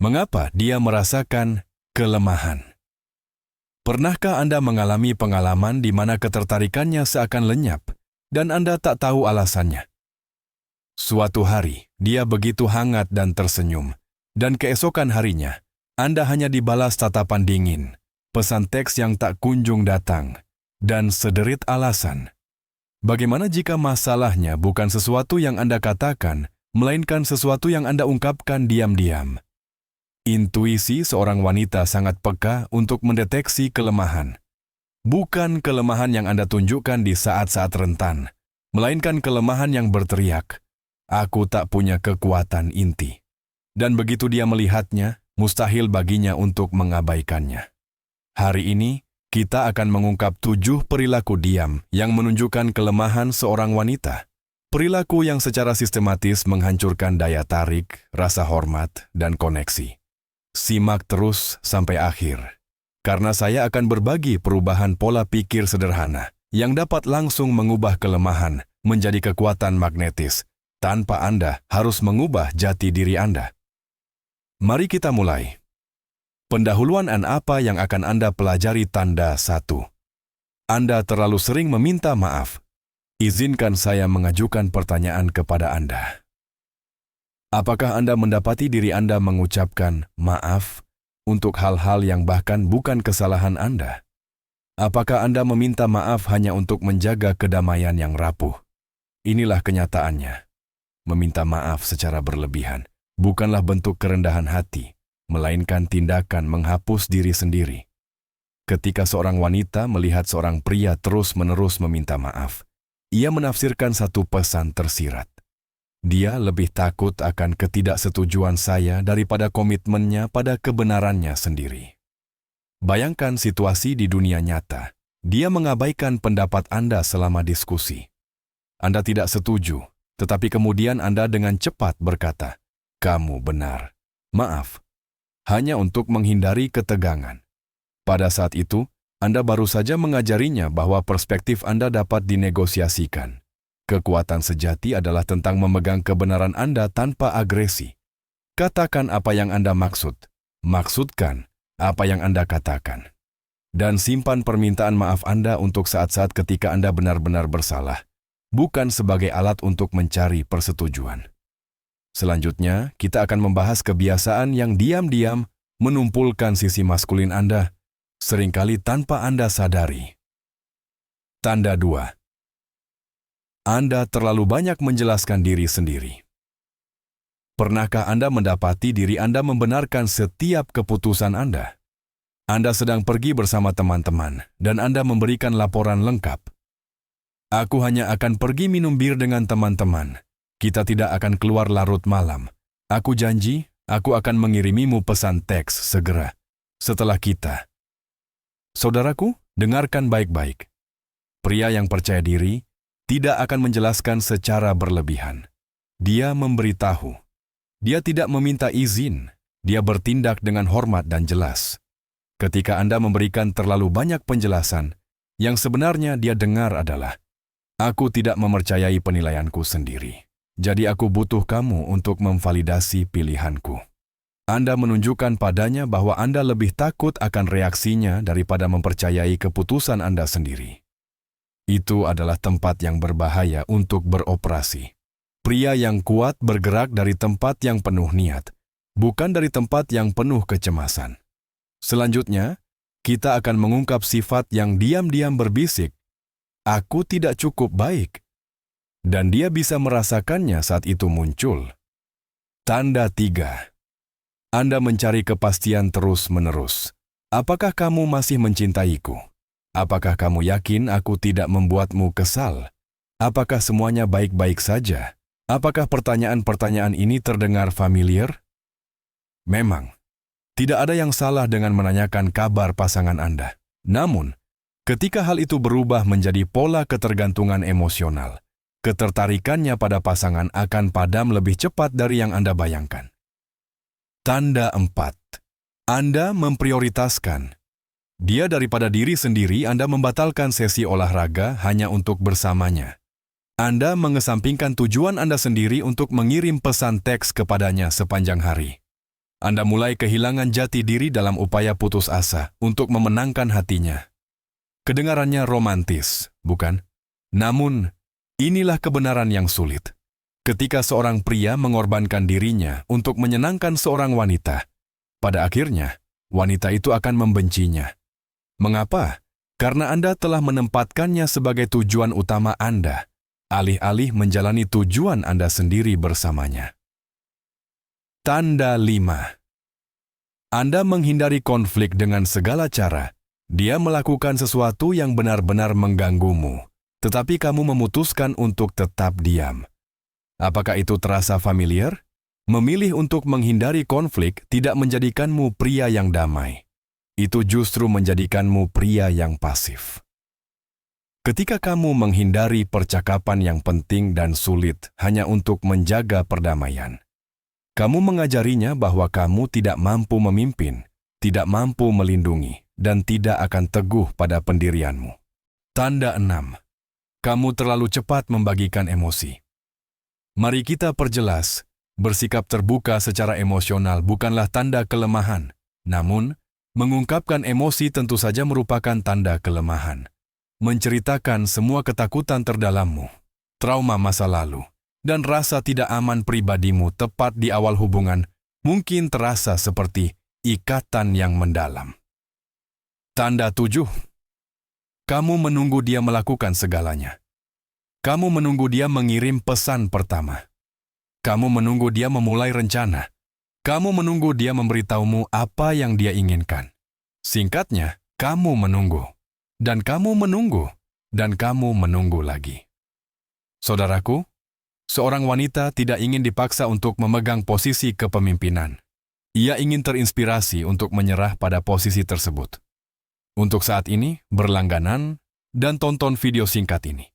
Mengapa dia merasakan kelemahan? Pernahkah Anda mengalami pengalaman di mana ketertarikannya seakan lenyap dan Anda tak tahu alasannya? Suatu hari, dia begitu hangat dan tersenyum, dan keesokan harinya, Anda hanya dibalas tatapan dingin, pesan teks yang tak kunjung datang, dan sederit alasan. Bagaimana jika masalahnya bukan sesuatu yang Anda katakan, melainkan sesuatu yang Anda ungkapkan diam-diam? Intuisi seorang wanita sangat peka untuk mendeteksi kelemahan. Bukan kelemahan yang Anda tunjukkan di saat-saat rentan, melainkan kelemahan yang berteriak, "Aku tak punya kekuatan inti." Dan begitu dia melihatnya, mustahil baginya untuk mengabaikannya. Hari ini, kita akan mengungkap 7 perilaku diam yang menunjukkan kelemahan seorang wanita. Perilaku yang secara sistematis menghancurkan daya tarik, rasa hormat, dan koneksi. Simak terus sampai akhir, karena saya akan berbagi perubahan pola pikir sederhana yang dapat langsung mengubah kelemahan menjadi kekuatan magnetis, tanpa Anda harus mengubah jati diri Anda. Mari kita mulai. Pendahuluan apa yang akan Anda pelajari. Tanda 1. Anda terlalu sering meminta maaf. Izinkan saya mengajukan pertanyaan kepada Anda. Apakah Anda mendapati diri Anda mengucapkan maaf untuk hal-hal yang bahkan bukan kesalahan Anda? Apakah Anda meminta maaf hanya untuk menjaga kedamaian yang rapuh? Inilah kenyataannya. Meminta maaf secara berlebihan bukanlah bentuk kerendahan hati, melainkan tindakan menghapus diri sendiri. Ketika seorang wanita melihat seorang pria terus-menerus meminta maaf, ia menafsirkan satu pesan tersirat. Dia lebih takut akan ketidaksetujuan saya daripada komitmennya pada kebenarannya sendiri. Bayangkan situasi di dunia nyata. Dia mengabaikan pendapat Anda selama diskusi. Anda tidak setuju, tetapi kemudian Anda dengan cepat berkata, "Kamu benar. Maaf." Hanya untuk menghindari ketegangan. Pada saat itu, Anda baru saja mengajarinya bahwa perspektif Anda dapat dinegosiasikan. Kekuatan sejati adalah tentang memegang kebenaran Anda tanpa agresi. Katakan apa yang Anda maksud. Maksudkan apa yang Anda katakan. Dan simpan permintaan maaf Anda untuk saat-saat ketika Anda benar-benar bersalah, bukan sebagai alat untuk mencari persetujuan. Selanjutnya, kita akan membahas kebiasaan yang diam-diam menumpulkan sisi maskulin Anda, seringkali tanpa Anda sadari. Tanda 2. Anda terlalu banyak menjelaskan diri sendiri. Pernahkah Anda mendapati diri Anda membenarkan setiap keputusan Anda? Anda sedang pergi bersama teman-teman, dan Anda memberikan laporan lengkap. "Aku hanya akan pergi minum bir dengan teman-teman. Kita tidak akan keluar larut malam. Aku janji, aku akan mengirimimu pesan teks segera setelah kita." Saudaraku, dengarkan baik-baik. Pria yang percaya diri tidak akan menjelaskan secara berlebihan. Dia memberitahu. Dia tidak meminta izin. Dia bertindak dengan hormat dan jelas. Ketika Anda memberikan terlalu banyak penjelasan, yang sebenarnya dia dengar adalah, "Aku tidak mempercayai penilaianku sendiri. Jadi aku butuh kamu untuk memvalidasi pilihanku." Anda menunjukkan padanya bahwa Anda lebih takut akan reaksinya daripada mempercayai keputusan Anda sendiri. Itu adalah tempat yang berbahaya untuk beroperasi. Pria yang kuat bergerak dari tempat yang penuh niat, bukan dari tempat yang penuh kecemasan. Selanjutnya, kita akan mengungkap sifat yang diam-diam berbisik, "Aku tidak cukup baik." Dan dia bisa merasakannya saat itu muncul. Tanda 3. Anda mencari kepastian terus-menerus. Apakah kamu masih mencintaiku? Apakah kamu yakin aku tidak membuatmu kesal? Apakah semuanya baik-baik saja? Apakah pertanyaan-pertanyaan ini terdengar familiar? Memang, tidak ada yang salah dengan menanyakan kabar pasangan Anda. Namun, ketika hal itu berubah menjadi pola ketergantungan emosional, ketertarikannya pada pasangan akan padam lebih cepat dari yang Anda bayangkan. Tanda 4. Anda memprioritaskan. Dia daripada diri sendiri, Anda membatalkan sesi olahraga hanya untuk bersamanya. Anda mengesampingkan tujuan Anda sendiri untuk mengirim pesan teks kepadanya sepanjang hari. Anda mulai kehilangan jati diri dalam upaya putus asa untuk memenangkan hatinya. Kedengarannya romantis, bukan? Namun, inilah kebenaran yang sulit. Ketika seorang pria mengorbankan dirinya untuk menyenangkan seorang wanita, pada akhirnya, wanita itu akan membencinya. Mengapa? Karena Anda telah menempatkannya sebagai tujuan utama Anda, alih-alih menjalani tujuan Anda sendiri bersamanya. Tanda 5. Anda menghindari konflik dengan segala cara. Dia melakukan sesuatu yang benar-benar mengganggumu, tetapi kamu memutuskan untuk tetap diam. Apakah itu terasa familiar? Memilih untuk menghindari konflik tidak menjadikanmu pria yang damai. Itu justru menjadikanmu pria yang pasif. Ketika kamu menghindari percakapan yang penting dan sulit hanya untuk menjaga perdamaian, kamu mengajarinya bahwa kamu tidak mampu memimpin, tidak mampu melindungi, dan tidak akan teguh pada pendirianmu. Tanda 6. Kamu terlalu cepat membagikan emosi. Mari kita perjelas, bersikap terbuka secara emosional bukanlah tanda kelemahan, namun mengungkapkan emosi tentu saja merupakan tanda kelemahan. Menceritakan semua ketakutan terdalammu, trauma masa lalu, dan rasa tidak aman pribadimu tepat di awal hubungan mungkin terasa seperti ikatan yang mendalam. Tanda 7. Kamu menunggu dia melakukan segalanya. Kamu menunggu dia mengirim pesan pertama. Kamu menunggu dia memulai rencana. Kamu menunggu dia memberitahumu apa yang dia inginkan. Singkatnya, kamu menunggu. Dan kamu menunggu. Dan kamu menunggu lagi. Saudaraku, seorang wanita tidak ingin dipaksa untuk memegang posisi kepemimpinan. Ia ingin terinspirasi untuk menyerah pada posisi tersebut. Untuk saat ini, berlangganan dan tonton video singkat ini.